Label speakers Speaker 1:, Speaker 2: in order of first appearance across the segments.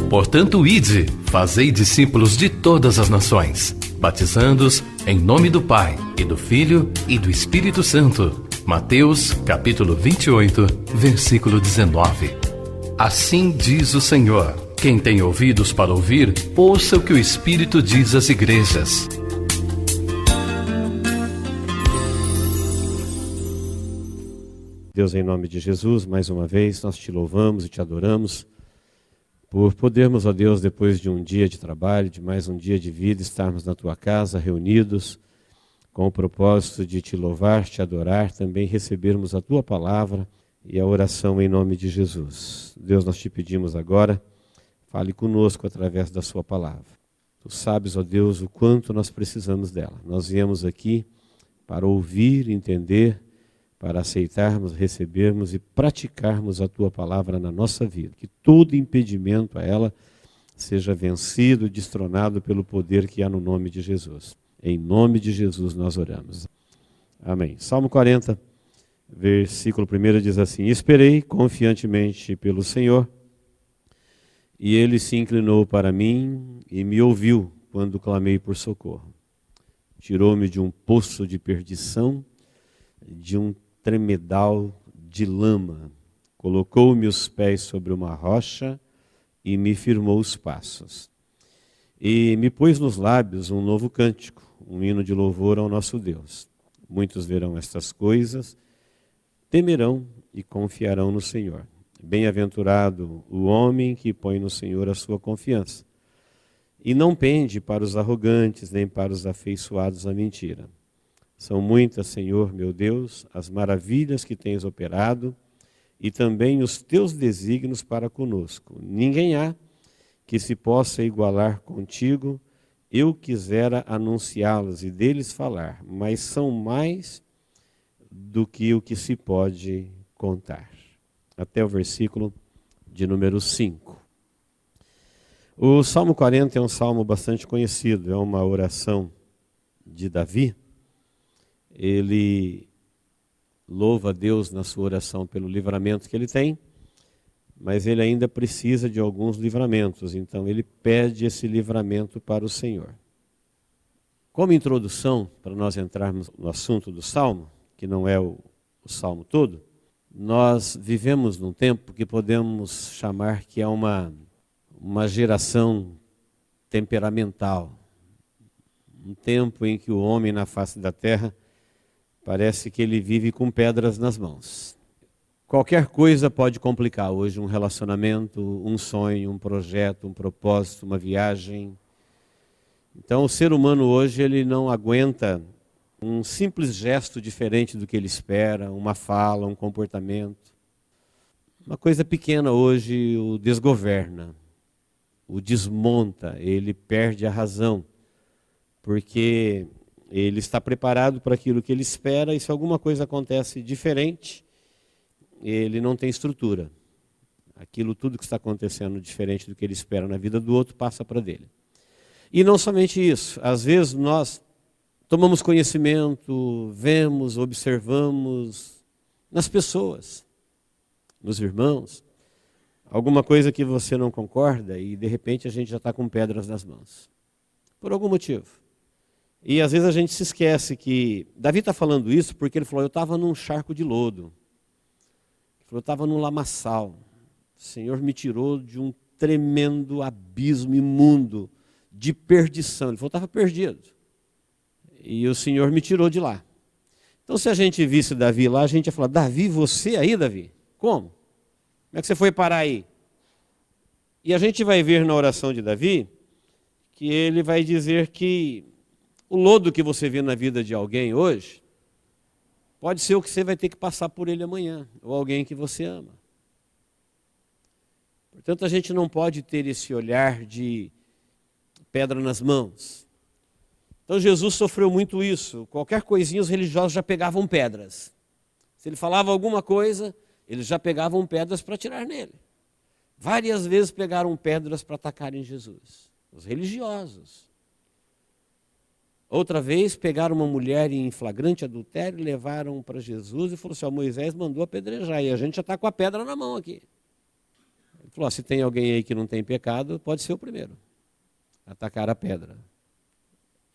Speaker 1: Portanto, ide, fazei discípulos de todas as nações, batizando-os em nome do Pai, e do Filho, e do Espírito Santo. Mateus, capítulo 28, versículo 19. Assim diz o Senhor: quem tem ouvidos para ouvir, ouça o que o Espírito diz às igrejas.
Speaker 2: Deus, em nome de Jesus, mais uma vez, nós te louvamos e te adoramos por podermos, ó Deus, depois de um dia de trabalho, de mais um dia de vida, estarmos na tua casa, reunidos, com o propósito de te louvar, te adorar, também recebermos a tua palavra e a oração em nome de Jesus. Deus, nós te pedimos agora, fale conosco através da sua palavra. Tu sabes, ó Deus, o quanto nós precisamos dela. Nós viemos aqui para ouvir, entender, para aceitarmos, recebermos e praticarmos a tua palavra na nossa vida. Que todo impedimento a ela seja vencido, destronado pelo poder que há no nome de Jesus. Em nome de Jesus nós oramos. Amém. Salmo 40, versículo 1 diz assim: esperei confiantemente pelo Senhor, e ele se inclinou para mim e me ouviu quando clamei por socorro. Tirou-me de um poço de perdição, de um tremedal de lama. Colocou-me os pés sobre uma rocha e me firmou os passos. E me pôs nos lábios um novo cântico, um hino de louvor ao nosso Deus. Muitos verão estas coisas, temerão e confiarão no Senhor. Bem-aventurado o homem que põe no Senhor a sua confiança, e não pende para os arrogantes, nem para os afeiçoados à mentira. São muitas, Senhor, meu Deus, as maravilhas que tens operado, e também os teus desígnios para conosco. Ninguém há que se possa igualar contigo. Eu quisera anunciá-los e deles falar, mas são mais do que o que se pode contar. Até o versículo de número 5. O Salmo 40 é um salmo bastante conhecido, é uma oração de Davi. Ele louva a Deus na sua oração pelo livramento que ele tem, mas ele ainda precisa de alguns livramentos, então ele pede esse livramento para o Senhor. Como introdução, para nós entrarmos no assunto do Salmo, que não é o Salmo todo, nós vivemos num tempo que podemos chamar que é uma geração temperamental, um tempo em que o homem na face da terra parece que ele vive com pedras nas mãos. Qualquer coisa pode complicar hoje um relacionamento, um sonho, um projeto, um propósito, uma viagem. Então o ser humano hoje ele não aguenta um simples gesto diferente do que ele espera, uma fala, um comportamento. Uma coisa pequena hoje o desgoverna, o desmonta, ele perde a razão, porque ele está preparado para aquilo que ele espera, e se alguma coisa acontece diferente, ele não tem estrutura. Aquilo tudo que está acontecendo diferente do que ele espera na vida do outro passa para dele. E não somente isso, às vezes nós tomamos conhecimento, vemos, observamos nas pessoas, nos irmãos, alguma coisa que você não concorda e de repente a gente já está com pedras nas mãos, por algum motivo. E às vezes a gente se esquece que Davi está falando isso porque ele falou: eu estava num charco de lodo. Ele falou: eu estava num lamaçal. O Senhor me tirou de um tremendo abismo imundo, de perdição. Ele falou: eu estava perdido. E o Senhor me tirou de lá. Então se a gente visse Davi lá, a gente ia falar: Davi, você aí, Davi? Como? Como é que você foi parar aí? E a gente vai ver na oração de Davi que ele vai dizer que o lodo que você vê na vida de alguém hoje pode ser o que você vai ter que passar por ele amanhã, ou alguém que você ama. Portanto, a gente não pode ter esse olhar de pedra nas mãos. Então Jesus sofreu muito isso. Qualquer coisinha os religiosos já pegavam pedras. Se ele falava alguma coisa, eles já pegavam pedras para atirar nele. Várias vezes pegaram pedras para atacar em Jesus. Os religiosos. Outra vez pegaram uma mulher em flagrante adultério, levaram para Jesus e falou assim, Moisés mandou apedrejar e a gente já está com a pedra na mão aqui. Ele falou, se tem alguém aí que não tem pecado, pode ser o primeiro. Atacar a pedra.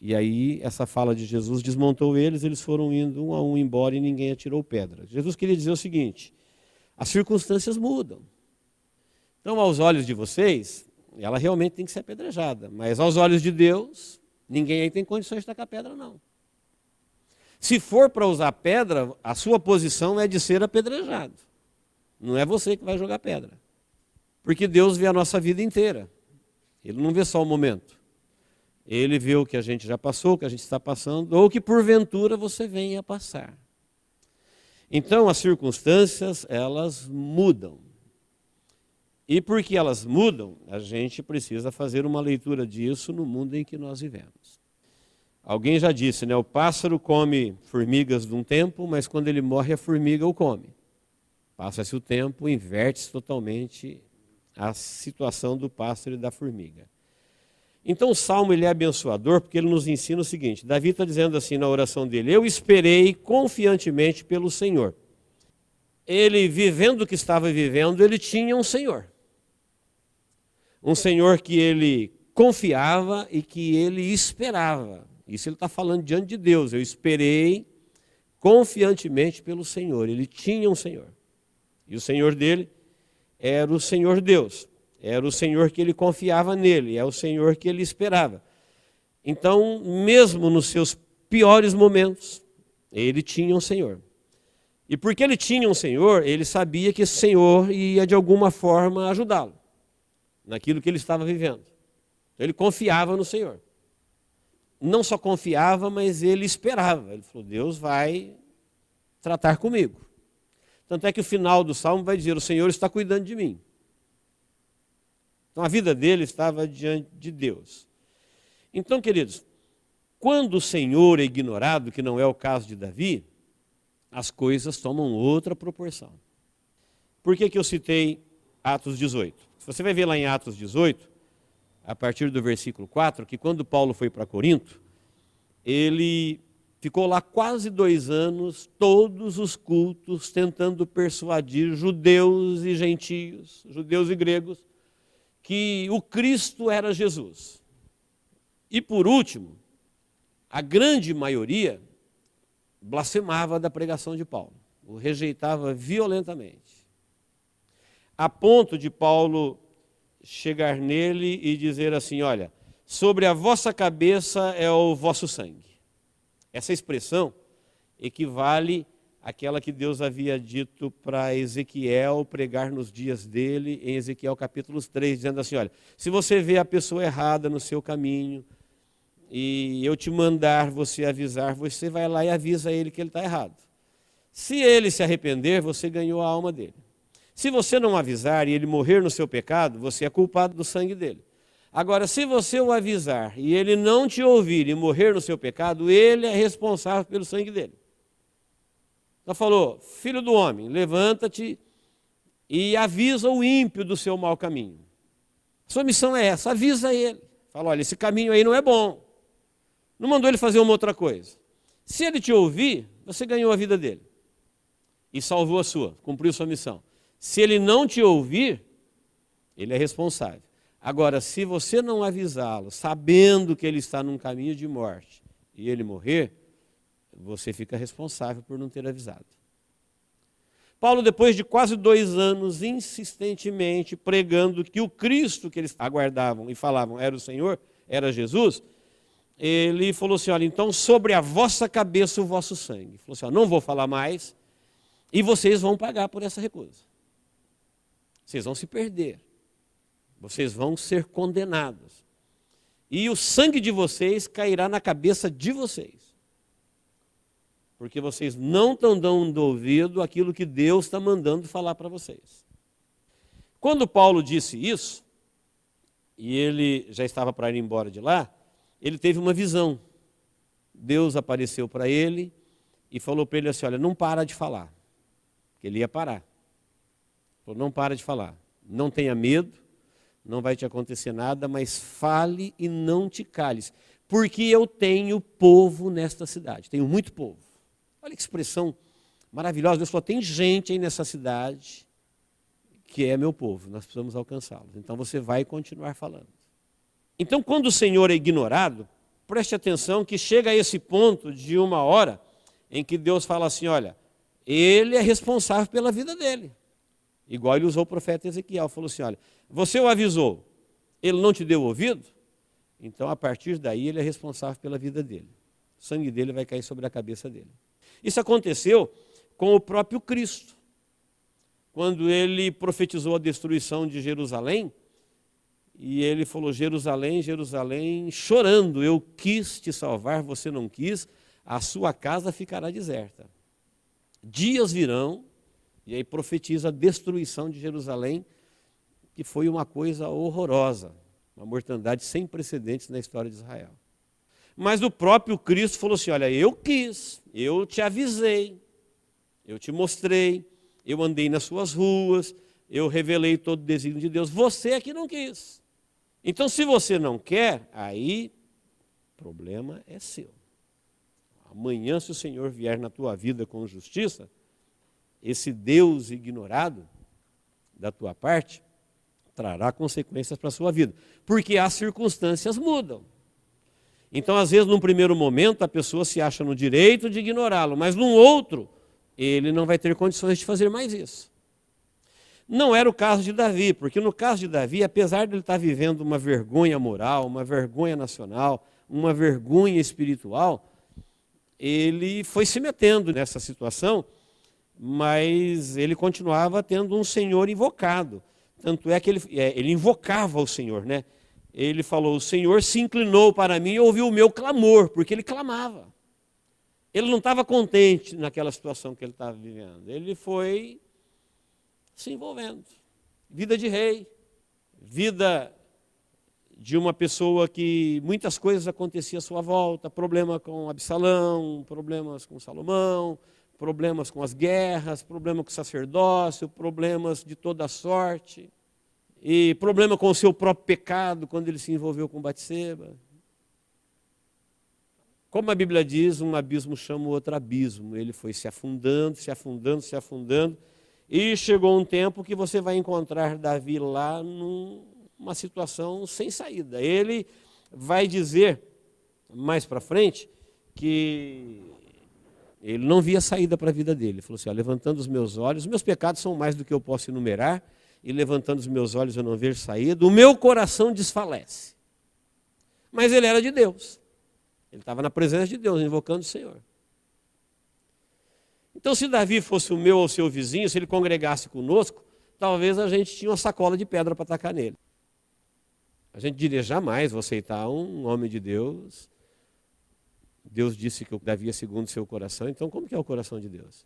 Speaker 2: E aí essa fala de Jesus desmontou eles foram indo um a um embora e ninguém atirou pedra. Jesus queria dizer o seguinte, as circunstâncias mudam. Então aos olhos de vocês, ela realmente tem que ser apedrejada, mas aos olhos de Deus, ninguém aí tem condições de tacar pedra não. Se for para usar pedra, a sua posição é de ser apedrejado. Não é você que vai jogar pedra. Porque Deus vê a nossa vida inteira. Ele não vê só o momento. Ele vê o que a gente já passou, o que a gente está passando, ou que porventura você venha a passar. Então as circunstâncias, elas mudam. E porque elas mudam, a gente precisa fazer uma leitura disso no mundo em que nós vivemos. Alguém já disse, né? O pássaro come formigas de um tempo, mas quando ele morre a formiga o come. Passa-se o tempo, inverte-se totalmente a situação do pássaro e da formiga. Então o Salmo ele é abençoador porque ele nos ensina o seguinte, Davi está dizendo assim na oração dele, eu esperei confiantemente pelo Senhor. Ele, vivendo o que estava vivendo, ele tinha um Senhor. Um Senhor que ele confiava e que ele esperava. Isso ele está falando diante de Deus, eu esperei confiantemente pelo Senhor. Ele tinha um Senhor. E o Senhor dele era o Senhor Deus. Era o Senhor que ele confiava nele, é o Senhor que ele esperava. Então, mesmo nos seus piores momentos, ele tinha um Senhor. E porque ele tinha um Senhor, ele sabia que esse Senhor ia de alguma forma ajudá-lo naquilo que ele estava vivendo. Então, ele confiava no Senhor. Não só confiava, mas ele esperava. Ele falou, Deus vai tratar comigo. Tanto é que o final do Salmo vai dizer, o Senhor está cuidando de mim. Então a vida dele estava diante de Deus. Então, queridos, quando o Senhor é ignorado, que não é o caso de Davi, as coisas tomam outra proporção. Por que eu citei Atos 18? Você vai ver lá em Atos 18, a partir do versículo 4, que quando Paulo foi para Corinto, ele ficou lá quase 2 anos, todos os cultos, tentando persuadir judeus e gentios, judeus e gregos, que o Cristo era Jesus. E por último, a grande maioria blasfemava da pregação de Paulo, o rejeitava violentamente, a ponto de Paulo chegar nele e dizer assim, olha, sobre a vossa cabeça é o vosso sangue. Essa expressão equivale àquela que Deus havia dito para Ezequiel pregar nos dias dele, em Ezequiel capítulo 3, dizendo assim, olha, se você vê a pessoa errada no seu caminho, e eu te mandar você avisar, você vai lá e avisa ele que ele está errado. Se ele se arrepender, você ganhou a alma dele. Se você não avisar e ele morrer no seu pecado, você é culpado do sangue dele. Agora, se você o avisar e ele não te ouvir e morrer no seu pecado, ele é responsável pelo sangue dele. Então falou, filho do homem, levanta-te e avisa o ímpio do seu mau caminho. Sua missão é essa, avisa ele. Fala, olha, esse caminho aí não é bom. Não mandou ele fazer uma outra coisa. Se ele te ouvir, você ganhou a vida dele. E salvou a sua, cumpriu sua missão. Se ele não te ouvir, ele é responsável. Agora, se você não avisá-lo, sabendo que ele está num caminho de morte, e ele morrer, você fica responsável por não ter avisado. Paulo, depois de quase 2 anos, insistentemente pregando que o Cristo que eles aguardavam e falavam era o Senhor, era Jesus, ele falou assim, olha, então sobre a vossa cabeça o vosso sangue. Ele falou assim, ó, não vou falar mais e vocês vão pagar por essa recusa. Vocês vão se perder. Vocês vão ser condenados. E o sangue de vocês cairá na cabeça de vocês. Porque vocês não estão dando ouvido àquilo que Deus está mandando falar para vocês. Quando Paulo disse isso, e ele já estava para ir embora de lá, ele teve uma visão. Deus apareceu para ele e falou para ele assim, olha, não para de falar. Ele ia parar. Falou, não para de falar. Não tenha medo, não vai te acontecer nada, mas fale e não te cales. porque eu tenho povo nesta cidade, tenho muito povo. Olha que expressão maravilhosa, Deus falou, tem gente aí nessa cidade que é meu povo, nós precisamos alcançá-los. Então você vai continuar falando. Então quando o Senhor é ignorado, preste atenção que chega a esse ponto de uma hora em que Deus fala assim, olha, ele é responsável pela vida dele. Igual ele usou o profeta Ezequiel, falou assim, olha, você o avisou, ele não te deu ouvido? Então a partir daí ele é responsável pela vida dele. O sangue dele vai cair sobre a cabeça dele. Isso aconteceu com o próprio Cristo. Quando ele profetizou a destruição de Jerusalém, e ele falou, Jerusalém, Jerusalém, chorando, eu quis te salvar, você não quis, a sua casa ficará deserta. Dias virão, e aí profetiza a destruição de Jerusalém, que foi uma coisa horrorosa, uma mortandade sem precedentes na história de Israel. Mas o próprio Cristo falou assim, olha, eu quis, eu te avisei, eu te mostrei, eu andei nas suas ruas, eu revelei todo o desígnio de Deus, você é que não quis. Então, se você não quer, aí o problema é seu. Amanhã, se o Senhor vier na tua vida com justiça, esse Deus ignorado da tua parte trará consequências para a sua vida, porque as circunstâncias mudam. Então, às vezes, num primeiro momento, a pessoa se acha no direito de ignorá-lo, mas num outro, ele não vai ter condições de fazer mais isso. Não era o caso de Davi, porque no caso de Davi, apesar de ele estar vivendo uma vergonha moral, uma vergonha nacional, uma vergonha espiritual, ele foi se metendo nessa situação, mas ele continuava tendo um Senhor invocado. Tanto é que ele invocava o Senhor, né? Ele falou, o Senhor se inclinou para mim e ouviu o meu clamor, porque ele clamava. Ele não estava contente naquela situação que ele estava vivendo. Ele foi se envolvendo. Vida de rei, vida de uma pessoa que muitas coisas aconteciam à sua volta, problema com Absalão, problemas com Salomão, problemas com as guerras, problema com o sacerdócio, problemas de toda sorte, e problema com o seu próprio pecado, quando ele se envolveu com Batseba. Como a Bíblia diz, um abismo chama o outro abismo. Ele foi se afundando, se afundando, se afundando, e chegou um tempo que você vai encontrar Davi lá numa situação sem saída. Ele vai dizer, mais para frente, que ele não via saída para a vida dele. Ele falou assim, ó, levantando os meus olhos, meus pecados são mais do que eu posso enumerar, e levantando os meus olhos eu não vejo saída, o meu coração desfalece. Mas ele era de Deus. Ele estava na presença de Deus, invocando o Senhor. Então, se Davi fosse o meu ou o seu vizinho, se ele congregasse conosco, talvez a gente tinha uma sacola de pedra para atacar nele. A gente diria, jamais vou aceitar um homem de Deus. Deus disse que o Davi é segundo o seu coração, então como que é o coração de Deus?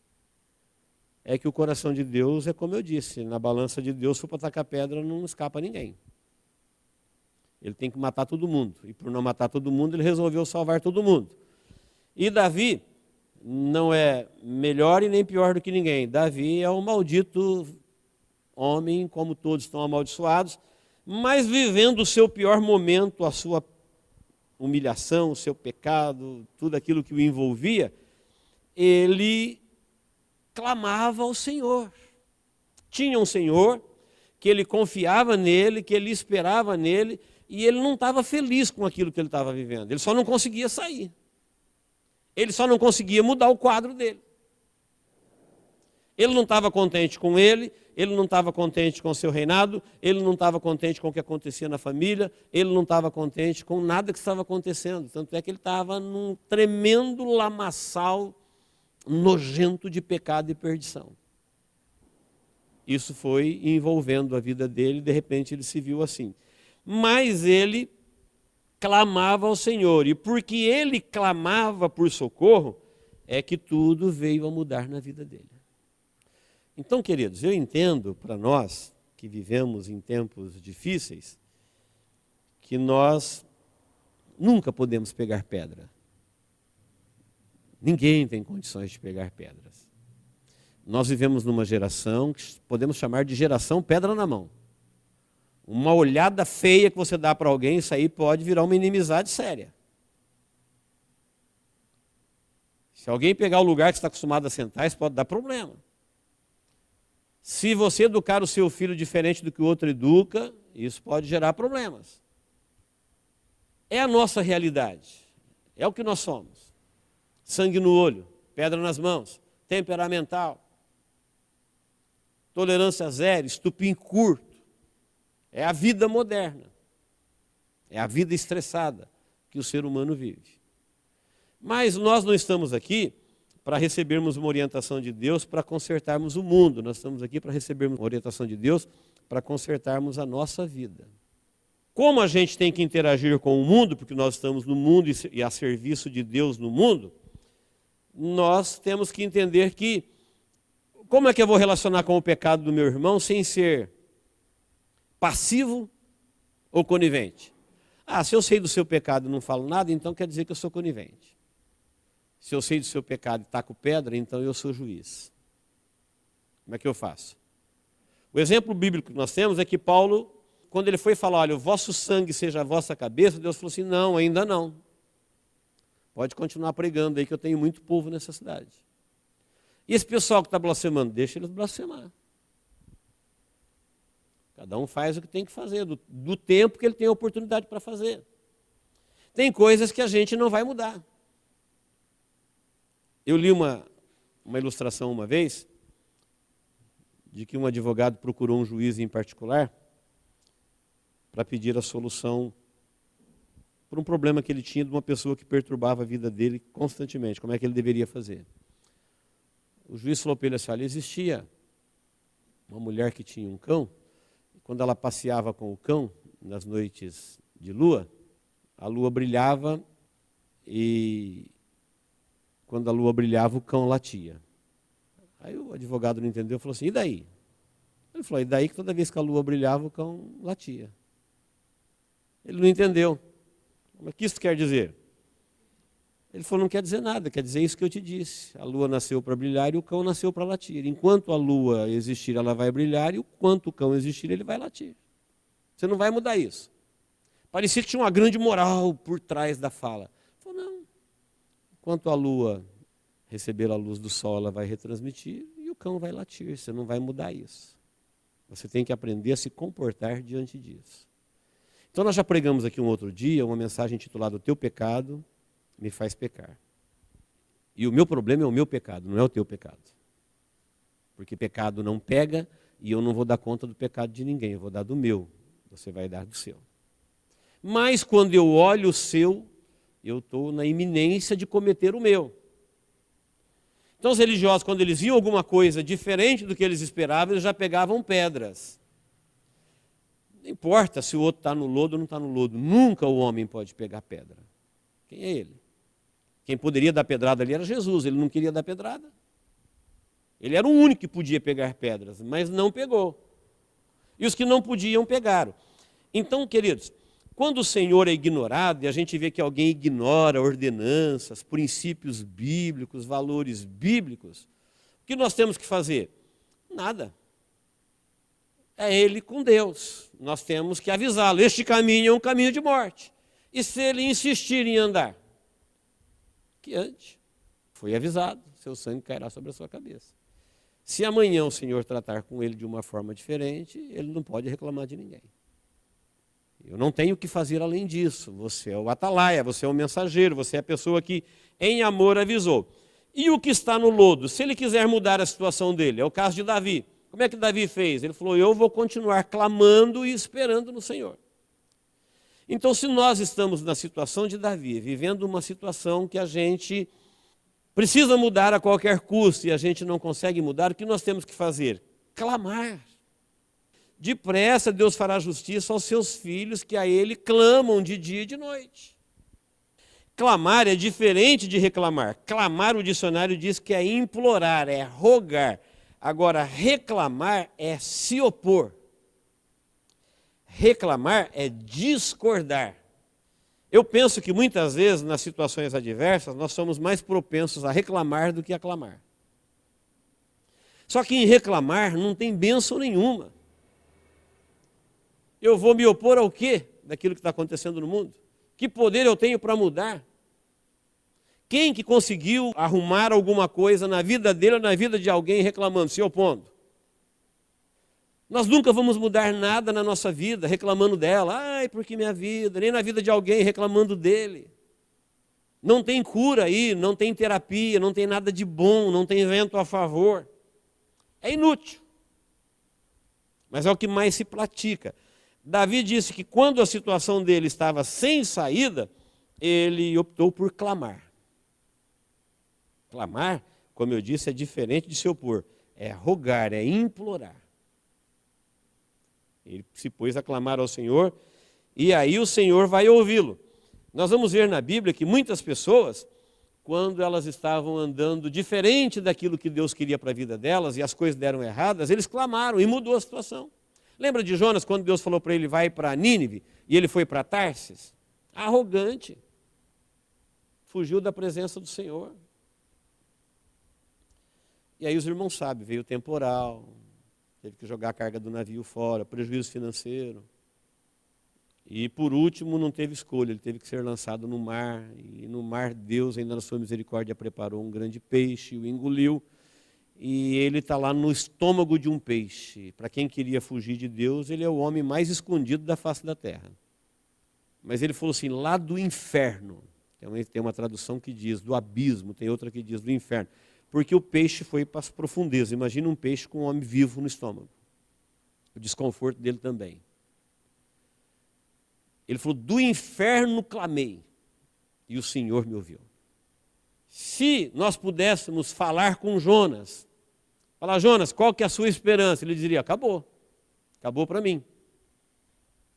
Speaker 2: É que o coração de Deus é como eu disse, na balança de Deus, se for para atacar pedra, não escapa ninguém. Ele tem que matar todo mundo. E por não matar todo mundo, ele resolveu salvar todo mundo. E Davi não é melhor e nem pior do que ninguém. Davi é um maldito homem, como todos estão amaldiçoados, mas vivendo o seu pior momento, a sua humilhação, o seu pecado, tudo aquilo que o envolvia, ele clamava ao Senhor. Tinha um Senhor que ele confiava nele, que ele esperava nele, e ele não estava feliz com aquilo que ele estava vivendo. Ele só não conseguia sair. Ele só não conseguia mudar o quadro dele. Ele não estava contente com ele não estava contente com o seu reinado, ele não estava contente com o que acontecia na família, ele não estava contente com nada que estava acontecendo. Tanto é que ele estava num tremendo lamaçal nojento de pecado e perdição. Isso foi envolvendo a vida dele, de repente ele se viu assim. Mas ele clamava ao Senhor, e porque ele clamava por socorro, é que tudo veio a mudar na vida dele. Então, queridos, eu entendo para nós que vivemos em tempos difíceis, que nós nunca podemos pegar pedra. Ninguém tem condições de pegar pedras. Nós vivemos numa geração que podemos chamar de geração pedra na mão. Uma olhada feia que você dá para alguém, isso aí pode virar uma inimizade séria. Se alguém pegar o lugar que você está acostumado a sentar, isso pode dar problema. Se você educar o seu filho diferente do que o outro educa, isso pode gerar problemas. É a nossa realidade. É o que nós somos. Sangue no olho, pedra nas mãos, temperamental, tolerância zero, estupim curto. É a vida moderna. É a vida estressada que o ser humano vive. Mas nós não estamos aqui para recebermos uma orientação de Deus para consertarmos o mundo. Nós estamos aqui para recebermos uma orientação de Deus para consertarmos a nossa vida. Como a gente tem que interagir com o mundo, porque nós estamos no mundo e a serviço de Deus no mundo, nós temos que entender que, como é que eu vou relacionar com o pecado do meu irmão sem ser passivo ou conivente? Ah, se eu sei do seu pecado e não falo nada, então quer dizer que eu sou conivente. Se eu sei do seu pecado e taco pedra, então eu sou juiz. Como é que eu faço? O exemplo bíblico que nós temos é que Paulo, quando ele foi falar, olha, o vosso sangue seja a vossa cabeça, Deus falou assim, não, ainda não. Pode continuar pregando aí que eu tenho muito povo nessa cidade. E esse pessoal que está blasfemando, deixa eles blasfemar. Cada um faz o que tem que fazer, do tempo que ele tem a oportunidade para fazer. Tem coisas que a gente não vai mudar. Eu li uma ilustração uma vez, de que um advogado procurou um juiz em particular para pedir a solução por um problema que ele tinha de uma pessoa que perturbava a vida dele constantemente. Como é que ele deveria fazer? O juiz falou para ele assim, olha, existia uma mulher que tinha um cão, e quando ela passeava com o cão, nas noites de lua, a lua brilhava e quando a lua brilhava o cão latia. Aí o advogado não entendeu, falou assim, e daí? Ele falou, e daí que toda vez que a lua brilhava o cão latia. Ele não entendeu. Mas o que isso quer dizer? Ele falou, não quer dizer nada, quer dizer isso que eu te disse. A lua nasceu para brilhar e o cão nasceu para latir. Enquanto a lua existir, ela vai brilhar, e enquanto o cão existir, ele vai latir. Você não vai mudar isso. Parecia que tinha uma grande moral por trás da fala. Ele falou, não. Enquanto a lua receber a luz do sol, ela vai retransmitir e o cão vai latir. Você não vai mudar isso. Você tem que aprender a se comportar diante disso. Então nós já pregamos aqui um outro dia uma mensagem intitulada O Teu Pecado Me Faz Pecar. E o meu problema é o meu pecado, não é o teu pecado. Porque pecado não pega e eu não vou dar conta do pecado de ninguém, eu vou dar do meu, você vai dar do seu. Mas quando eu olho o seu, eu estou na iminência de cometer o meu. Então os religiosos, quando eles viam alguma coisa diferente do que eles esperavam, eles já pegavam pedras. Não importa se o outro está no lodo ou não está no lodo, nunca o homem pode pegar pedra. Quem é ele? Quem poderia dar pedrada ali era Jesus, ele não queria dar pedrada. Ele era o único que podia pegar pedras, mas não pegou. E os que não podiam, pegaram. Então, queridos, quando o Senhor é ignorado e a gente vê que alguém ignora ordenanças, princípios bíblicos, valores bíblicos, o que nós temos que fazer? Nada. É ele com Deus. Nós temos que avisá-lo. Este caminho é um caminho de morte. E se ele insistir em andar? Que ande. Foi avisado, seu sangue cairá sobre a sua cabeça. Se amanhã o Senhor tratar com ele de uma forma diferente, ele não pode reclamar de ninguém. Eu não tenho o que fazer além disso. Você é o atalaia, você é o mensageiro, você é a pessoa que em amor avisou. E o que está no lodo? Se ele quiser mudar a situação dele, é o caso de Davi. Como é que Davi fez? Ele falou, eu vou continuar clamando e esperando no Senhor. Então, se nós estamos na situação de Davi, vivendo uma situação que a gente precisa mudar a qualquer custo e a gente não consegue mudar, o que nós temos que fazer? Clamar. Depressa Deus fará justiça aos seus filhos que a Ele clamam de dia e de noite. Clamar é diferente de reclamar. Clamar, o dicionário diz que é implorar, é rogar. Agora, reclamar é se opor. Reclamar é discordar. Eu penso que muitas vezes, nas situações adversas, nós somos mais propensos a reclamar do que a clamar. Só que em reclamar não tem bênção nenhuma. Eu vou me opor ao quê daquilo que está acontecendo no mundo? Que poder eu tenho para mudar? Quem que conseguiu arrumar alguma coisa na vida dele ou na vida de alguém reclamando, se opondo? Nós nunca vamos mudar nada na nossa vida reclamando dela. Ai, porque minha vida, nem na vida de alguém reclamando dele. Não tem cura aí, não tem terapia, não tem nada de bom, não tem vento a favor. É inútil. Mas é o que mais se pratica. Davi disse que quando a situação dele estava sem saída, ele optou por clamar. Clamar, como eu disse, é diferente de se opor. É rogar, é implorar. Ele se pôs a clamar ao Senhor, e aí o Senhor vai ouvi-lo. Nós vamos ver na Bíblia que muitas pessoas, quando elas estavam andando diferente daquilo que Deus queria para a vida delas, e as coisas deram erradas, eles clamaram e mudou a situação. Lembra de Jonas, quando Deus falou para ele, vai para Nínive, e ele foi para Tarsis? Arrogante. Fugiu da presença do Senhor. E aí os irmãos sabem, veio o temporal, teve que jogar a carga do navio fora, prejuízo financeiro. E por último, não teve escolha, ele teve que ser lançado no mar. E no mar Deus, ainda na sua misericórdia, preparou um grande peixe, o engoliu. E ele está lá no estômago de um peixe. Para quem queria fugir de Deus, ele é o homem mais escondido da face da terra. Mas ele falou assim, lá do inferno. Tem uma tradução que diz do abismo, tem outra que diz do inferno. Porque o peixe foi para as profundezas. Imagina um peixe com um homem vivo no estômago. O desconforto dele também. Ele falou, do inferno clamei, e o Senhor me ouviu. Se nós pudéssemos falar com Jonas, falar, Jonas, qual que é a sua esperança? Ele diria, acabou para mim.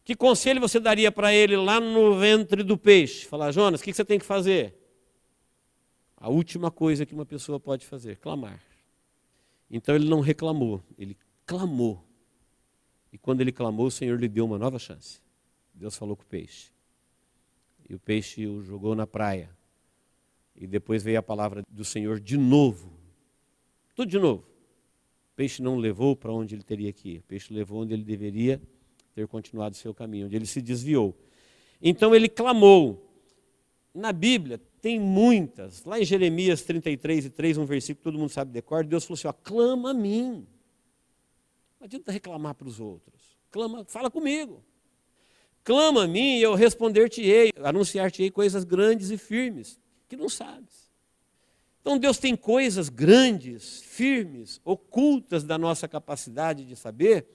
Speaker 2: Que conselho você daria para ele lá no ventre do peixe? Falar, Jonas, o que você tem que fazer? A última coisa que uma pessoa pode fazer, clamar. Então ele não reclamou, ele clamou. E quando ele clamou, o Senhor lhe deu uma nova chance. Deus falou com o peixe. E o peixe o jogou na praia. E depois veio a palavra do Senhor de novo. Tudo de novo. O peixe não levou para onde ele teria que ir. O peixe levou onde ele deveria ter continuado o seu caminho, onde ele se desviou. Então ele clamou. Na Bíblia tem muitas. Lá em Jeremias 33:3, um versículo que todo mundo sabe de cor, Deus falou assim, ó, clama a mim. Não adianta reclamar para os outros. Clama, fala comigo. Clama a mim e eu responder-te-ei, anunciar-te-ei coisas grandes e firmes, que não sabes. Então Deus tem coisas grandes, firmes, ocultas da nossa capacidade de saber,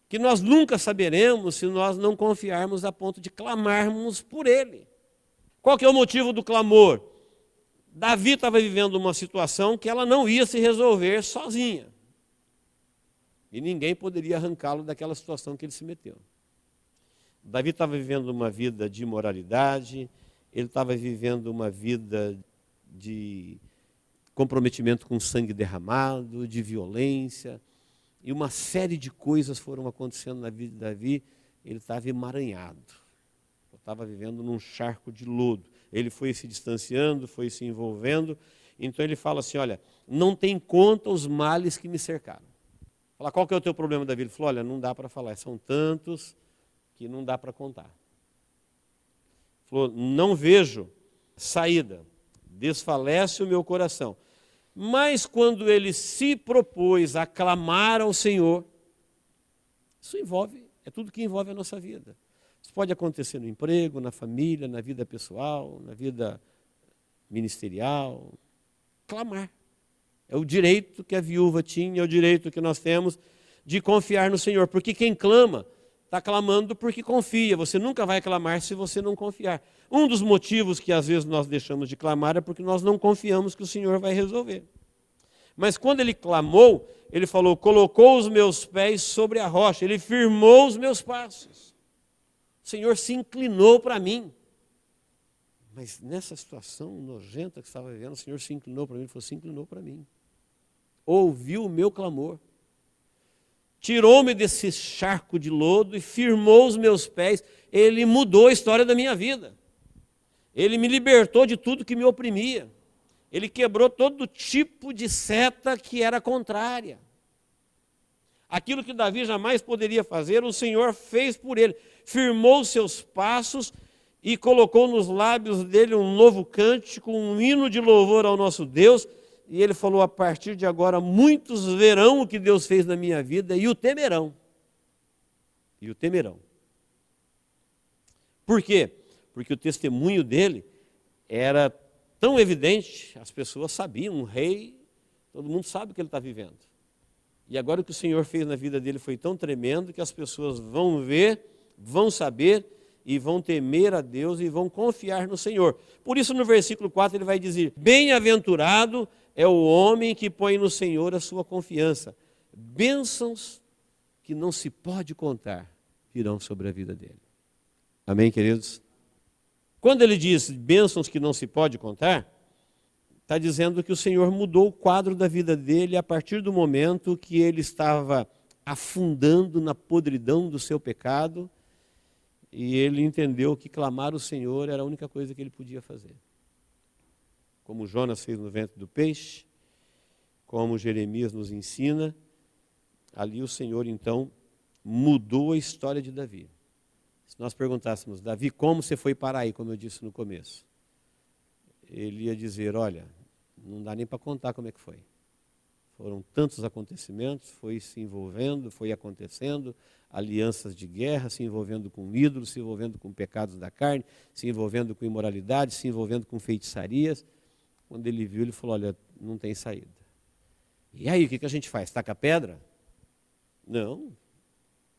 Speaker 2: que nós nunca saberemos se nós não confiarmos a ponto de clamarmos por Ele. Qual que é o motivo do clamor? Davi estava vivendo uma situação que ela não ia se resolver sozinha. E ninguém poderia arrancá-lo daquela situação que ele se meteu. Davi estava vivendo uma vida de imoralidade, ele estava vivendo uma vida de comprometimento com sangue derramado, de violência, e uma série de coisas foram acontecendo na vida de Davi, ele estava emaranhado, estava vivendo num charco de lodo. Ele foi se distanciando, foi se envolvendo, então ele fala assim, olha, não tem conta os males que me cercaram. Fala, qual que é o teu problema, Davi? Ele falou, olha, não dá para falar, são tantos que não dá para contar. Falou, não vejo saída, desfalece o meu coração. Mas quando ele se propôs a clamar ao Senhor, isso envolve, é tudo que envolve a nossa vida. Isso pode acontecer no emprego, na família, na vida pessoal, na vida ministerial. Clamar. É o direito que a viúva tinha, é o direito que nós temos de confiar no Senhor. Porque quem clama, está clamando porque confia. Você nunca vai clamar se você não confiar. Um dos motivos que às vezes nós deixamos de clamar é porque nós não confiamos que o Senhor vai resolver. Mas quando ele clamou, ele falou, colocou os meus pés sobre a rocha, ele firmou os meus passos. O Senhor se inclinou para mim. Mas nessa situação nojenta que estava vivendo, o Senhor se inclinou para mim, ele falou, se inclinou para mim. Ouviu o meu clamor. Tirou-me desse charco de lodo e firmou os meus pés. Ele mudou a história da minha vida. Ele me libertou de tudo que me oprimia. Ele quebrou todo tipo de seta que era contrária. Aquilo que Davi jamais poderia fazer, o Senhor fez por ele. Firmou os seus passos e colocou nos lábios dele um novo cântico, um hino de louvor ao nosso Deus. E ele falou, a partir de agora, muitos verão o que Deus fez na minha vida e o temerão. E o temerão. Por quê? Porque o testemunho dele era tão evidente, as pessoas sabiam, um rei, todo mundo sabe o que ele está vivendo. E agora o que o Senhor fez na vida dele foi tão tremendo que as pessoas vão ver, vão saber e vão temer a Deus e vão confiar no Senhor. Por isso no versículo 4 ele vai dizer, bem-aventurado é o homem que põe no Senhor a sua confiança. Bênçãos que não se pode contar virão sobre a vida dele. Amém, queridos? Quando ele diz bênçãos que não se pode contar, está dizendo que o Senhor mudou o quadro da vida dele a partir do momento que ele estava afundando na podridão do seu pecado e ele entendeu que clamar o Senhor era a única coisa que ele podia fazer. Como Jonas fez no ventre do peixe, como Jeremias nos ensina, ali o Senhor então mudou a história de Davi. Se nós perguntássemos, Davi, como você foi parar aí, como eu disse no começo? Ele ia dizer, olha, não dá nem para contar como é que foi. Foram tantos acontecimentos, foi se envolvendo, foi acontecendo, alianças de guerra, se envolvendo com ídolos, se envolvendo com pecados da carne, se envolvendo com imoralidade, se envolvendo com feitiçarias. Quando ele viu, ele falou, olha, não tem saída. E aí, o que a gente faz? Taca pedra? Não.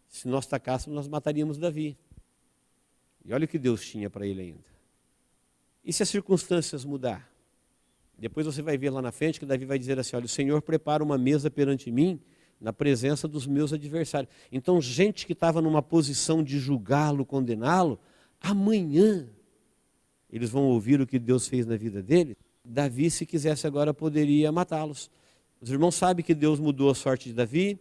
Speaker 2: Se nós tacássemos, nós mataríamos Davi. E olha o que Deus tinha para ele ainda. E se as circunstâncias mudar? Depois você vai ver lá na frente que Davi vai dizer assim, olha, o Senhor prepara uma mesa perante mim na presença dos meus adversários. Então, gente que estava numa posição de julgá-lo, condená-lo, amanhã eles vão ouvir o que Deus fez na vida dele. Davi, se quisesse agora, poderia matá-los. Os irmãos sabem que Deus mudou a sorte de Davi,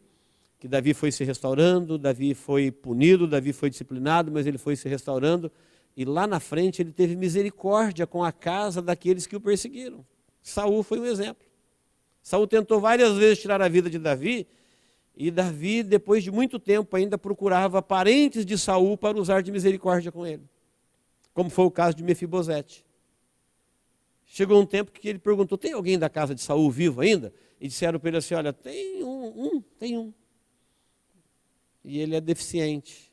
Speaker 2: que Davi foi se restaurando, Davi foi punido, Davi foi disciplinado, mas ele foi se restaurando. E lá na frente ele teve misericórdia com a casa daqueles que o perseguiram. Saul foi um exemplo. Saul tentou várias vezes tirar a vida de Davi, e Davi, depois de muito tempo, ainda procurava parentes de Saul para usar de misericórdia com ele. Como foi o caso de Mefibosete. Chegou um tempo que ele perguntou, tem alguém da casa de Saul vivo ainda? E disseram para ele assim, olha, tem um. E ele é deficiente.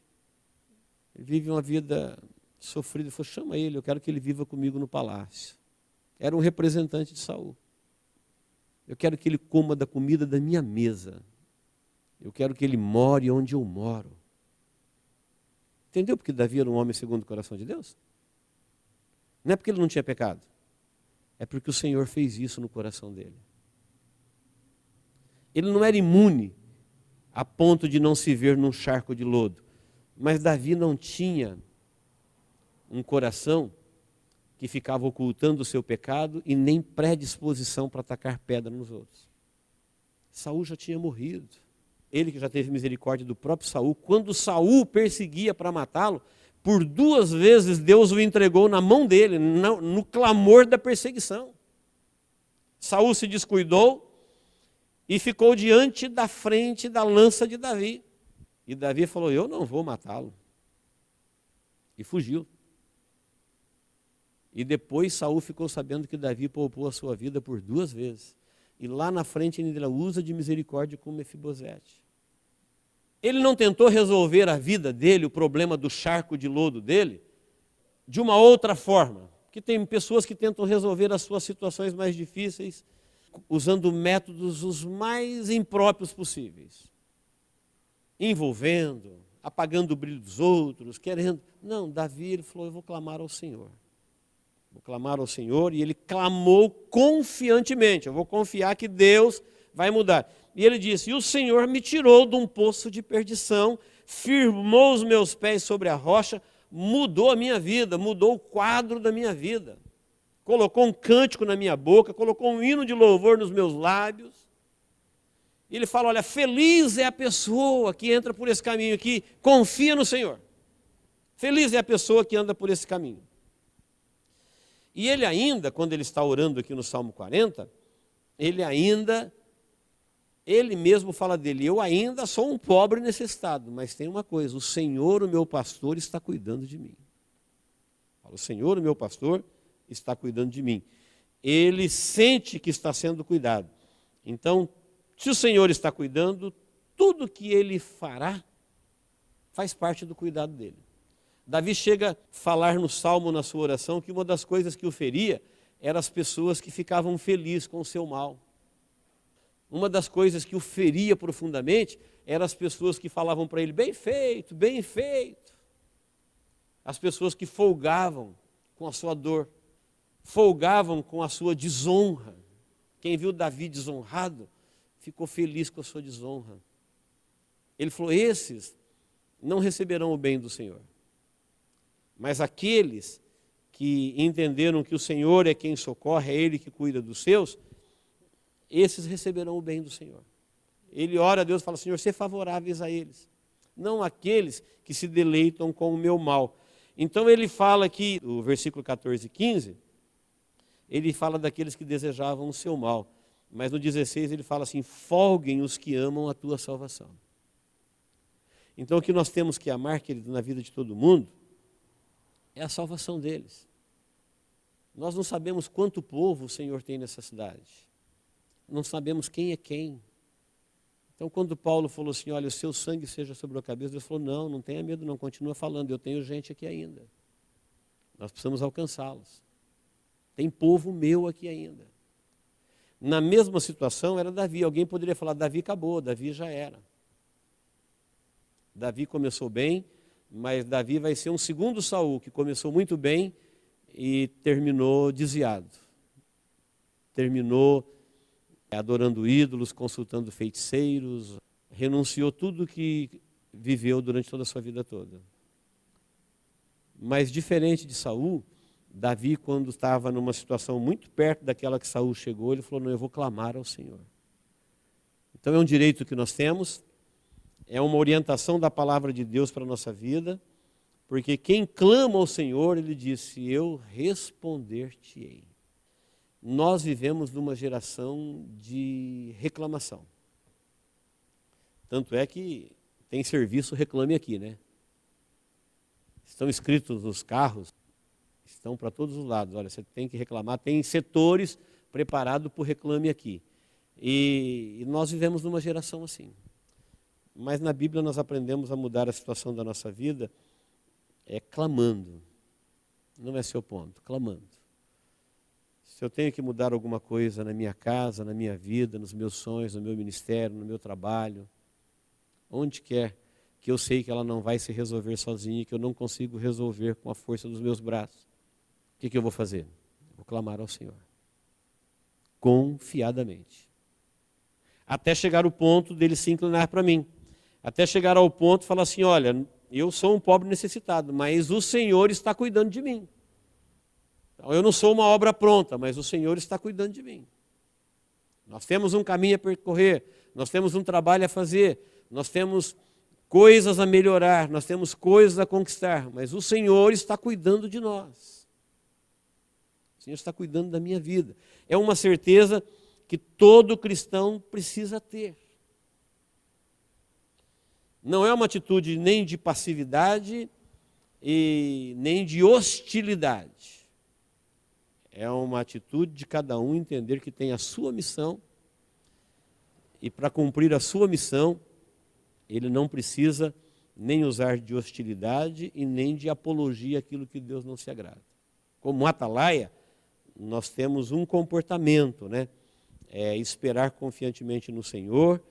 Speaker 2: Ele vive uma vida sofrida. Ele falou, chama ele, eu quero que ele viva comigo no palácio. Era um representante de Saul. Eu quero que ele coma da comida da minha mesa. Eu quero que ele more onde eu moro. Entendeu porque Davi era um homem segundo o coração de Deus? Não é porque ele não tinha pecado. É porque o Senhor fez isso no coração dele. Ele não era imune a ponto de não se ver num charco de lodo. Mas Davi não tinha um coração que ficava ocultando o seu pecado e nem predisposição para atacar pedra nos outros. Saul já tinha morrido. Ele que já teve misericórdia do próprio Saul. Quando Saul perseguia para matá-lo, por 2 vezes Deus o entregou na mão dele, no clamor da perseguição. Saul se descuidou e ficou diante da frente da lança de Davi. E Davi falou, eu não vou matá-lo. E fugiu. E depois Saul ficou sabendo que Davi poupou a sua vida por 2 vezes. E lá na frente ele usa de misericórdia com Mefibosete. Ele não tentou resolver a vida dele, o problema do charco de lodo dele, de uma outra forma. Porque tem pessoas que tentam resolver as suas situações mais difíceis usando métodos os mais impróprios possíveis. Envolvendo, apagando o brilho dos outros, querendo. Não, Davi, ele falou, eu vou clamar ao Senhor. Vou clamar ao Senhor, e ele clamou confiantemente. Eu vou confiar que Deus vai mudar. E ele disse, e o Senhor me tirou de um poço de perdição, firmou os meus pés sobre a rocha, mudou a minha vida, mudou o quadro da minha vida. Colocou um cântico na minha boca, colocou um hino de louvor nos meus lábios. E ele fala, olha, feliz é a pessoa que entra por esse caminho aqui, confia no Senhor. Feliz é a pessoa que anda por esse caminho. E ele ainda, quando ele está orando aqui no Salmo 40, ele mesmo fala dele, eu ainda sou um pobre necessitado, mas tem uma coisa, o Senhor, o meu pastor, está cuidando de mim. O Senhor, o meu pastor, está cuidando de mim. Ele sente que está sendo cuidado. Então, se o Senhor está cuidando, tudo que ele fará faz parte do cuidado dele. Davi chega a falar no Salmo, na sua oração, que uma das coisas que o feria eram as pessoas que ficavam felizes com o seu mal. Uma das coisas que o feria profundamente eram as pessoas que falavam para ele, bem feito, bem feito. As pessoas que folgavam com a sua dor, folgavam com a sua desonra. Quem viu Davi desonrado, ficou feliz com a sua desonra. Ele falou, esses não receberão o bem do Senhor. Mas aqueles que entenderam que o Senhor é quem socorre, é Ele que cuida dos seus, esses receberão o bem do Senhor. Ele ora a Deus e fala, Senhor, sê favoráveis a eles. Não aqueles que se deleitam com o meu mal. Então ele fala aqui, no versículo 14 e 15, ele fala daqueles que desejavam o seu mal. Mas no 16 ele fala assim, folguem os que amam a tua salvação. Então o que nós temos que amar, querido, na vida de todo mundo, é a salvação deles. Nós não sabemos quanto povo o Senhor tem nessa cidade. Não sabemos quem é quem. Então, quando Paulo falou assim, olha, o seu sangue seja sobre a cabeça, Deus falou, não tenha medo não, continua falando, eu tenho gente aqui ainda. Nós precisamos alcançá-los. Tem povo meu aqui ainda. Na mesma situação era Davi. Alguém poderia falar, Davi acabou, Davi já era. Davi começou bem, mas Davi vai ser um segundo Saul, que começou muito bem e terminou desviado. Terminou adorando ídolos, consultando feiticeiros, renunciou tudo que viveu durante toda a sua vida toda. Mas diferente de Saul, Davi, quando estava numa situação muito perto daquela que Saul chegou, ele falou, não, eu vou clamar ao Senhor. Então é um direito que nós temos, é uma orientação da palavra de Deus para a nossa vida, porque quem clama ao Senhor, ele disse, eu responder-te-ei. Nós vivemos numa geração de reclamação. Tanto é que tem serviço Reclame Aqui, né? Estão escritos nos carros, estão para todos os lados. Olha, você tem que reclamar, tem setores preparados para o Reclame Aqui. E nós vivemos numa geração assim. Mas na Bíblia nós aprendemos a mudar a situação da nossa vida clamando. Não é seu ponto, clamando. Se eu tenho que mudar alguma coisa na minha casa, na minha vida, nos meus sonhos, no meu ministério, no meu trabalho, onde quer que eu sei que ela não vai se resolver sozinha, que eu não consigo resolver com a força dos meus braços, o que eu vou fazer? Vou clamar ao Senhor. Confiadamente. Até chegar o ponto dele se inclinar para mim. Até chegar ao ponto de falar assim, olha, eu sou um pobre necessitado, mas o Senhor está cuidando de mim. Então, eu não sou uma obra pronta, mas o Senhor está cuidando de mim. Nós temos um caminho a percorrer, nós temos um trabalho a fazer, nós temos coisas a melhorar, nós temos coisas a conquistar, mas o Senhor está cuidando de nós. O Senhor está cuidando da minha vida. É uma certeza que todo cristão precisa ter. Não é uma atitude nem de passividade e nem de hostilidade. É uma atitude de cada um entender que tem a sua missão e para cumprir a sua missão, ele não precisa nem usar de hostilidade e nem de apologia àquilo que Deus não se agrada. Como atalaia, nós temos um comportamento, né? É esperar confiantemente no Senhor,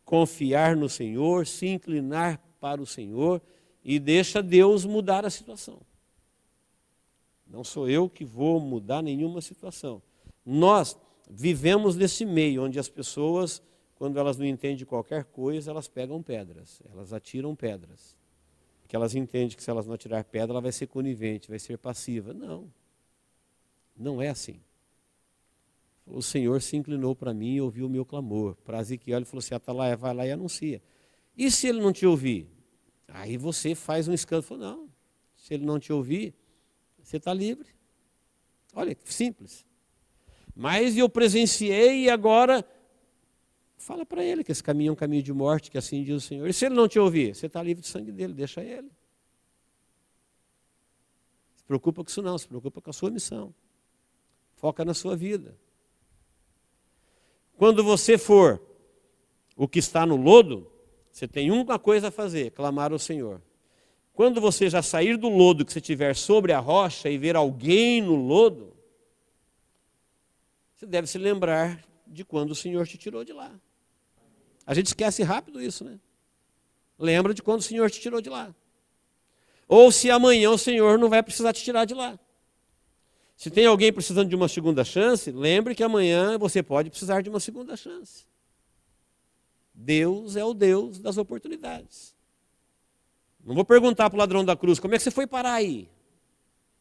Speaker 2: confiar no Senhor, se inclinar para o Senhor e deixa Deus mudar a situação. Não sou eu que vou mudar nenhuma situação. Nós vivemos nesse meio onde as pessoas, quando elas não entendem qualquer coisa, elas pegam pedras, elas atiram pedras. Porque elas entendem que se elas não atirar pedra, ela vai ser conivente, vai ser passiva. Não, não é assim. O Senhor se inclinou para mim e ouviu o meu clamor. Para Ezequiel ele falou assim, Atalaia, vai lá e anuncia. E se ele não te ouvir? Aí você faz um escândalo. Falou, não, se ele não te ouvir, você está livre. Olha, que simples. Mas eu presenciei e agora, fala para ele que esse caminho é um caminho de morte, que assim diz o Senhor. E se ele não te ouvir, você está livre do sangue dele, deixa ele. preocupa com isso não, se preocupa com a sua missão. Foca na sua vida. Quando você for o que está no lodo, você tem uma coisa a fazer, clamar ao Senhor. Quando você já sair do lodo, que você estiver sobre a rocha e ver alguém no lodo, você deve se lembrar de quando o Senhor te tirou de lá. A gente esquece rápido isso, né? Lembra de quando o Senhor te tirou de lá. Ou se amanhã o Senhor não vai precisar te tirar de lá. Se tem alguém precisando de uma segunda chance, lembre que amanhã você pode precisar de uma segunda chance. Deus é o Deus das oportunidades. Não vou perguntar para o ladrão da cruz, como é que você foi parar aí?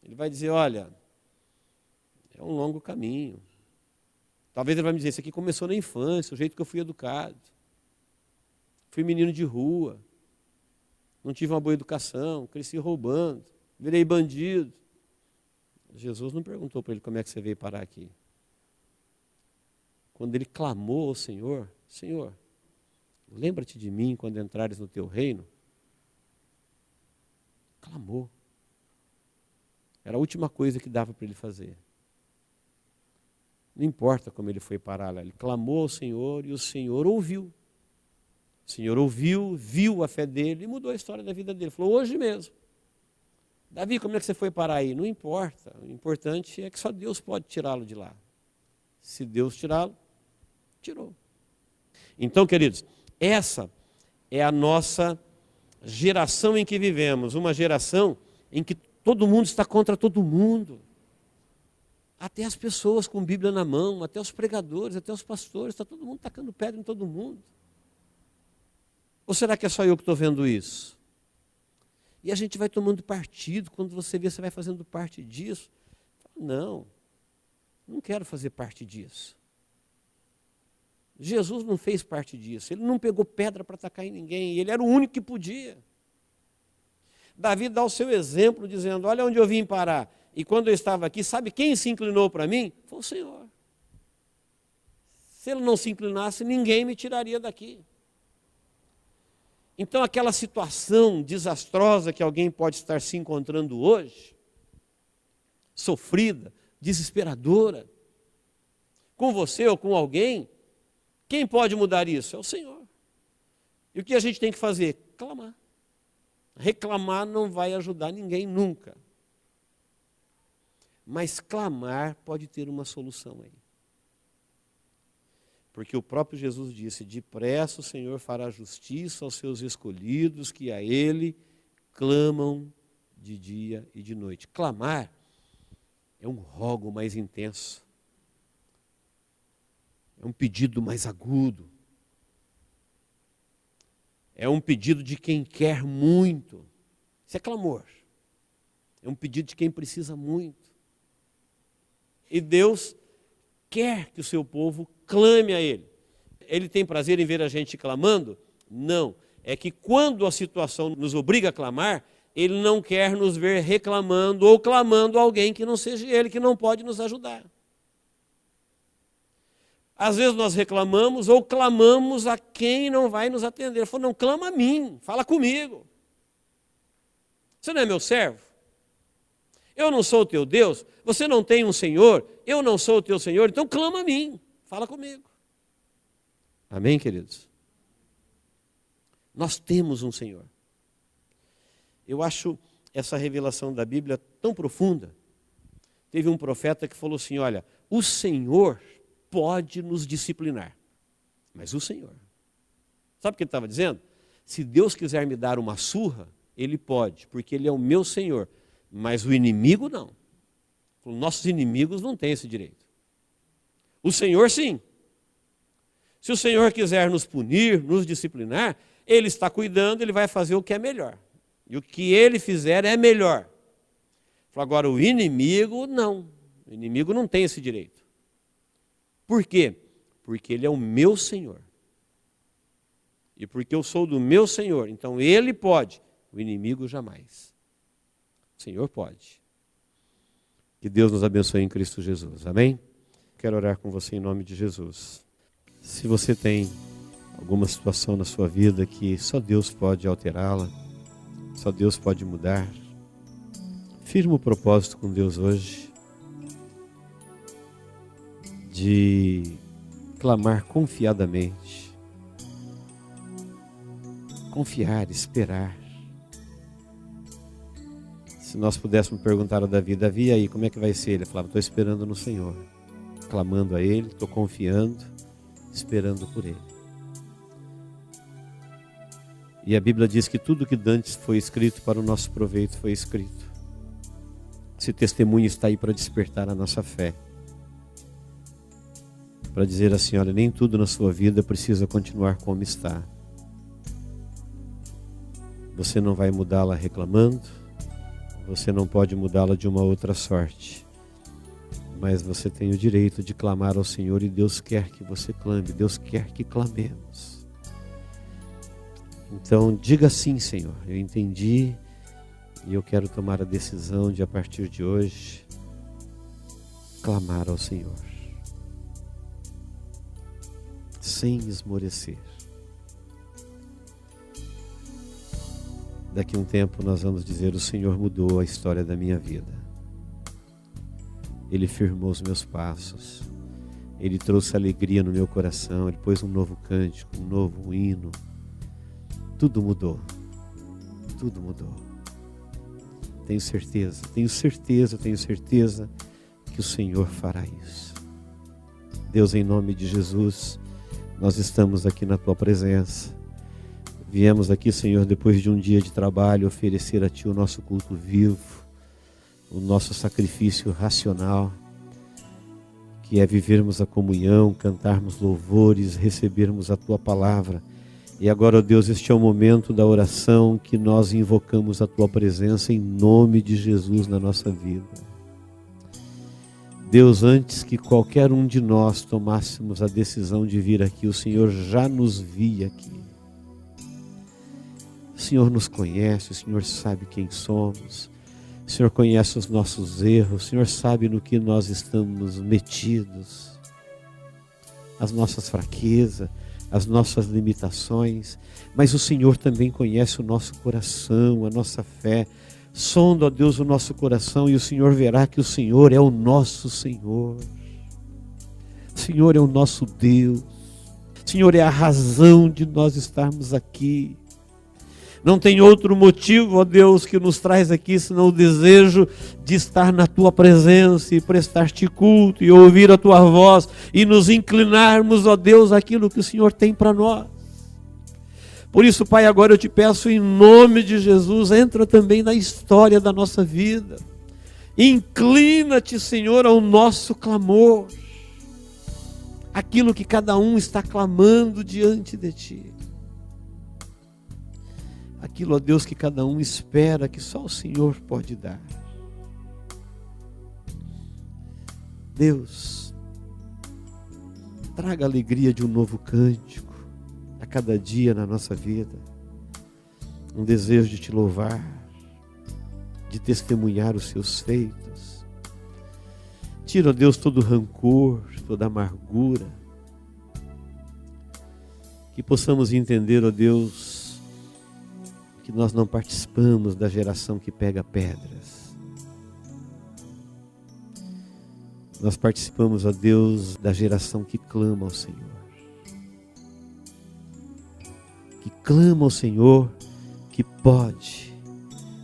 Speaker 2: Ele vai dizer, olha, é um longo caminho. Talvez ele vai me dizer, isso aqui começou na infância, o jeito que eu fui educado. Fui menino de rua, não tive uma boa educação, cresci roubando, virei bandido. Jesus não perguntou para ele como é que você veio parar aqui. Quando ele clamou ao Senhor, Senhor, lembra-te de mim quando entrares no teu reino. Clamou. Era a última coisa que dava para ele fazer. Não importa como ele foi parar lá, ele clamou ao Senhor e o Senhor ouviu. O Senhor ouviu, viu a fé dele e mudou a história da vida dele. Falou, hoje mesmo. Davi, como é que você foi parar aí? Não importa. O importante é que só Deus pode tirá-lo de lá. Se Deus tirá-lo, tirou. Então, queridos, essa é a nossa geração em que vivemos. Uma geração em que todo mundo está contra todo mundo. Até as pessoas com Bíblia na mão, até os pregadores, até os pastores, está todo mundo tacando pedra em todo mundo. Ou será que é só eu que estou vendo isso? E a gente vai tomando partido, quando você vê, você vai fazendo parte disso. Não quero fazer parte disso. Jesus não fez parte disso, ele não pegou pedra para atacar em ninguém, ele era o único que podia. Davi dá o seu exemplo, dizendo, olha onde eu vim parar. E quando eu estava aqui, sabe quem se inclinou para mim? Foi o Senhor. Se ele não se inclinasse, ninguém me tiraria daqui. Então, aquela situação desastrosa que alguém pode estar se encontrando hoje, sofrida, desesperadora, com você ou com alguém, quem pode mudar isso? É o Senhor. E o que a gente tem que fazer? Clamar. Reclamar não vai ajudar ninguém nunca. Mas clamar pode ter uma solução aí. Porque o próprio Jesus disse, depressa o Senhor fará justiça aos seus escolhidos, que a Ele clamam de dia e de noite. Clamar é um rogo mais intenso. É um pedido mais agudo. É um pedido de quem quer muito. Isso é clamor. É um pedido de quem precisa muito. E Deus quer que o seu povo clame a Ele. Ele tem prazer em ver a gente clamando? Não. É que quando a situação nos obriga a clamar, Ele não quer nos ver reclamando ou clamando a alguém que não seja Ele, que não pode nos ajudar. Às vezes nós reclamamos ou clamamos a quem não vai nos atender. Ele falou, não, clama a mim, fala comigo. Você não é meu servo? Eu não sou o teu Deus? Você não tem um Senhor? Eu não sou o teu Senhor? Então clama a mim, fala comigo. Amém, queridos? Nós temos um Senhor. Eu acho essa revelação da Bíblia tão profunda. Teve um profeta que falou assim, olha, o Senhor pode nos disciplinar, mas o Senhor. Sabe o que ele estava dizendo? Se Deus quiser me dar uma surra, Ele pode, porque Ele é o meu Senhor, mas o inimigo não. Nossos inimigos não têm esse direito. O Senhor sim. Se o Senhor quiser nos punir, nos disciplinar, Ele está cuidando, Ele vai fazer o que é melhor. E o que Ele fizer é melhor. Agora o inimigo não. O inimigo não tem esse direito. Por quê? Porque Ele é o meu Senhor. E porque eu sou do meu Senhor, então Ele pode, o inimigo jamais. O Senhor pode. Que Deus nos abençoe em Cristo Jesus. Amém? Quero orar com você em nome de Jesus. Se você tem alguma situação na sua vida que só Deus pode alterá-la, só Deus pode mudar, Firma o propósito com Deus hoje de clamar confiadamente, confiar, esperar. Se nós pudéssemos perguntar a Davi, Davi, aí, como é que vai ser? Ele falava, estou esperando no Senhor, clamando a Ele, estou confiando, esperando por Ele. E a Bíblia diz que tudo que dantes foi escrito para o nosso proveito foi escrito. Esse testemunho está aí para despertar a nossa fé. Para dizer assim, olha, nem tudo na sua vida precisa continuar como está. Você não vai mudá-la reclamando, você não pode mudá-la de uma outra sorte. Mas você tem o direito de clamar ao Senhor e Deus quer que você clame, Deus quer que clamemos. Então diga sim, Senhor, eu entendi e eu quero tomar a decisão de a partir de hoje clamar ao Senhor. Sem esmorecer. Daqui a um tempo nós vamos dizer, o Senhor mudou a história da minha vida. Ele firmou os meus passos. Ele trouxe alegria no meu coração. Ele pôs um novo cântico, um novo hino. Tudo mudou. Tudo mudou. Tenho certeza que o Senhor fará isso. Deus, em nome de Jesus, nós estamos aqui na Tua presença. Viemos aqui, Senhor, depois de um dia de trabalho, oferecer a Ti o nosso culto vivo, o nosso sacrifício racional, que é vivermos a comunhão, cantarmos louvores, recebermos a Tua palavra. E agora, ó Deus, este é o momento da oração que nós invocamos a Tua presença em nome de Jesus na nossa vida. Deus, antes que qualquer um de nós tomássemos a decisão de vir aqui, o Senhor já nos via aqui. O Senhor nos conhece, o Senhor sabe quem somos, o Senhor conhece os nossos erros, o Senhor sabe no que nós estamos metidos, as nossas fraquezas, as nossas limitações, mas o Senhor também conhece o nosso coração, a nossa fé. Sonda, ó Deus, o nosso coração e o Senhor verá que o Senhor é o nosso Senhor. O Senhor é o nosso Deus. O Senhor é a razão de nós estarmos aqui. Não tem outro motivo, ó Deus, que nos traz aqui, senão o desejo de estar na Tua presença e prestar-Te culto e ouvir a Tua voz e nos inclinarmos, ó Deus, àquilo que o Senhor tem para nós. Por isso, Pai, agora eu Te peço em nome de Jesus, entra também na história da nossa vida. Inclina-Te, Senhor, ao nosso clamor. Aquilo que cada um está clamando diante de Ti. Aquilo, ó Deus, que cada um espera, que só o Senhor pode dar. Deus, traga a alegria de um novo cântico a cada dia na nossa vida. Um desejo de Te louvar, de testemunhar os Seus feitos. Tira, ó Deus, todo rancor, toda amargura. Que possamos entender, ó Deus, que nós não participamos da geração que pega pedras. Nós participamos, ó Deus, da geração que clama ao Senhor. Que clama ao Senhor, que pode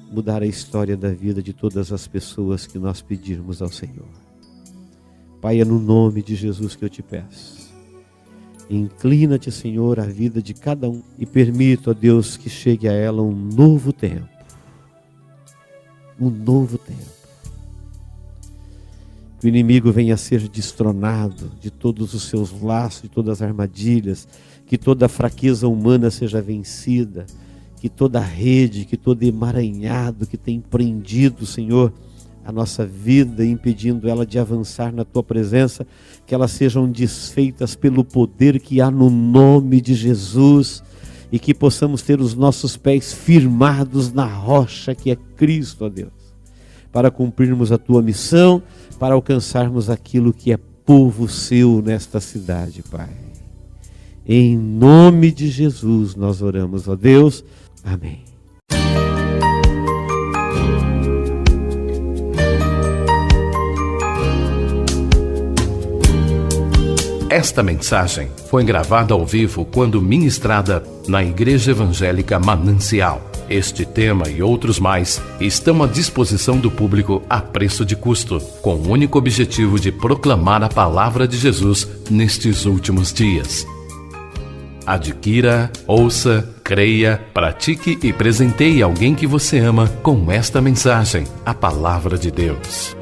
Speaker 2: mudar a história da vida de todas as pessoas que nós pedirmos ao Senhor. Pai, é no nome de Jesus que eu Te peço. Inclina-Te, Senhor, a vida de cada um e permita, ó Deus, que chegue a ela um novo tempo. Um novo tempo. Que o inimigo venha a ser destronado de todos os seus laços, de todas as armadilhas, que toda a fraqueza humana seja vencida, que toda rede, que todo emaranhado que tem prendido, Senhor, a nossa vida, impedindo ela de avançar na Tua presença, que elas sejam desfeitas pelo poder que há no nome de Jesus, e que possamos ter os nossos pés firmados na rocha que é Cristo, ó Deus, para cumprirmos a Tua missão, para alcançarmos aquilo que é povo Seu nesta cidade, Pai. Em nome de Jesus nós oramos, ó Deus. Amém.
Speaker 1: Esta mensagem foi gravada ao vivo quando ministrada na Igreja Evangélica Manancial. Este tema e outros mais estão à disposição do público a preço de custo, com o único objetivo de proclamar a palavra de Jesus nestes últimos dias. Adquira, ouça, creia, pratique e presenteie alguém que você ama com esta mensagem, a palavra de Deus.